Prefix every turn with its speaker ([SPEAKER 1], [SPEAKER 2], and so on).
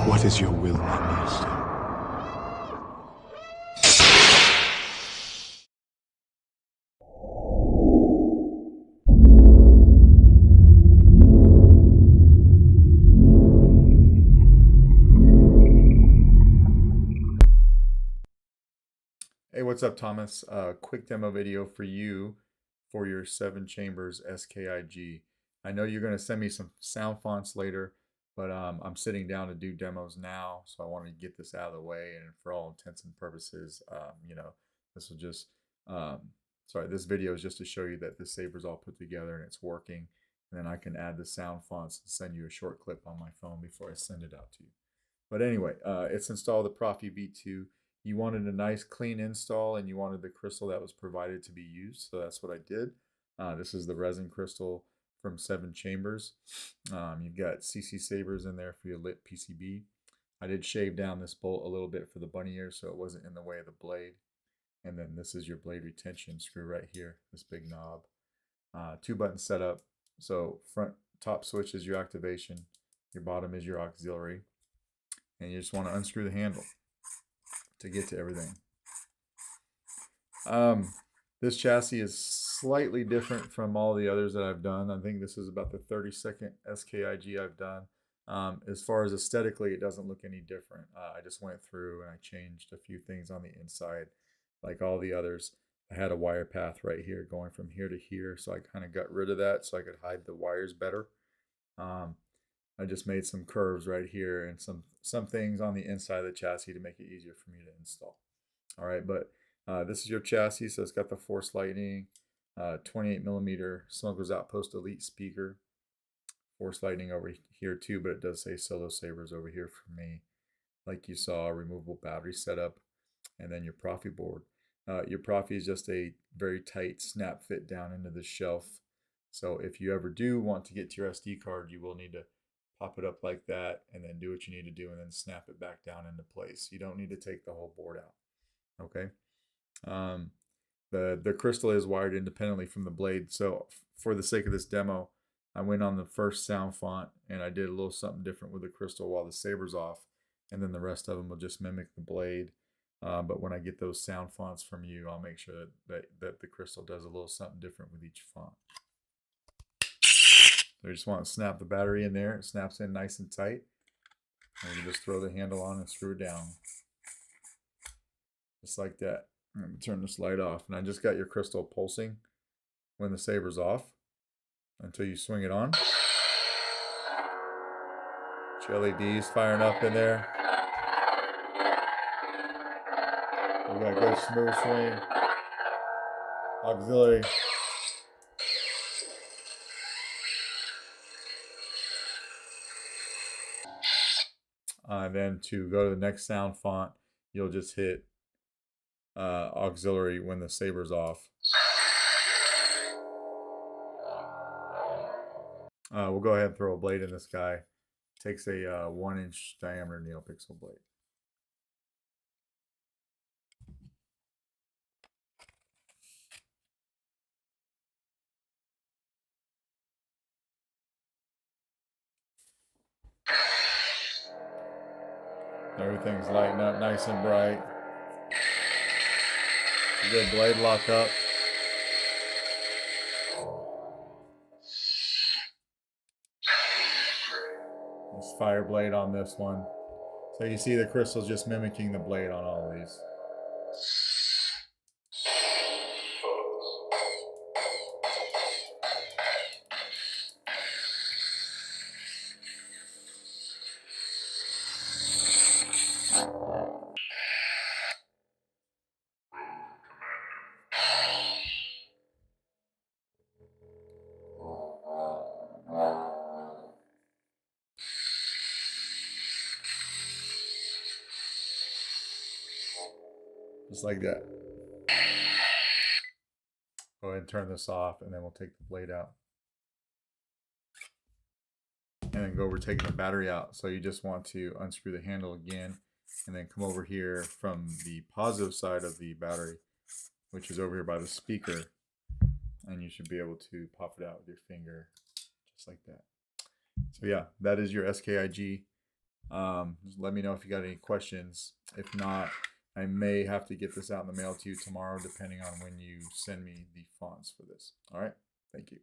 [SPEAKER 1] What is your will, my master?
[SPEAKER 2] Hey, what's up, Thomas? Quick demo video for you for your 7 chambers SKIG. I know you're going to send me some sound fonts later, but I'm sitting down to do demos now, so I wanted to get this out of the way. And for all intents and purposes, this will just, um, this video is just to show you that the saber's all put together and it's working. And then I can add the sound fonts and send you a short clip on my phone before I send it out to you. But anyway, it's installed the Proffie V2. You wanted a nice clean install and you wanted the crystal that was provided to be used, so that's what I did. This is the resin crystal from 7 chambers. You've got CC sabers in there for your lit PCB. I did shave down this bolt a little bit for the bunny ears so it wasn't in the way of the blade. And then this is your blade retention screw right here, this big knob. 2-button setup. So front top switch is your activation, your bottom is your auxiliary, and you just want to unscrew the handle to get to everything. This chassis is slightly different from all the others that I've done. I think this is about the 32nd SKIG I've done. As far as aesthetically, it doesn't look any different. I just went through and I changed a few things on the inside. Like all the others, I had a wire path right here going from here to here, so I kind of got rid of that so I could hide the wires better. I just made some curves right here and some things on the inside of the chassis to make it easier for me to install. All right, but this is your chassis, so it's got the Force Lightning, 28mm Smuggler's Outpost Elite speaker, Force Lightning over here too, but it does say Solo Sabers over here for me. Like you saw, removable battery setup, and then your Proffie board. Your Proffie is just a very tight snap fit down into the shelf. So if you ever do want to get to your SD card, you will need to pop it up like that and then do what you need to do and then snap it back down into place. You don't need to take the whole board out. Okay. The crystal is wired independently from the blade. So for the sake of this demo, I went on the first sound font and I did a little something different with the crystal while the saber's off, and then the rest of them will just mimic the blade. But when I get those sound fonts from you, I'll make sure that the crystal does a little something different with each font. So you just want to snap the battery in there. It snaps in nice and tight. And you just throw the handle on and screw it down. Just like that. Let me turn this light off. And I just got your crystal pulsing when the saber's off until you swing it on. LEDs firing up in there. We got good smooth swing. Auxiliary. Then to go to the next sound font, you'll just hit auxiliary when the saber's off. We'll go ahead and throw a blade in this guy. Takes a 1-inch diameter NeoPixel blade. Everything's lighting up nice and bright. Good blade lock up. This fire blade on this one. So you see the crystal's just mimicking the blade on all of these. Just like that. Go ahead and turn this off and then we'll take the blade out. And then go over taking the battery out. So you just want to unscrew the handle again and then come over here from the positive side of the battery, which is over here by the speaker, and you should be able to pop it out with your finger just like that. So yeah, that is your SKIG Just let me know if you got any questions. If not, I may have to get this out in the mail to you tomorrow, depending on when you send me the fonts for this. All right. Thank you.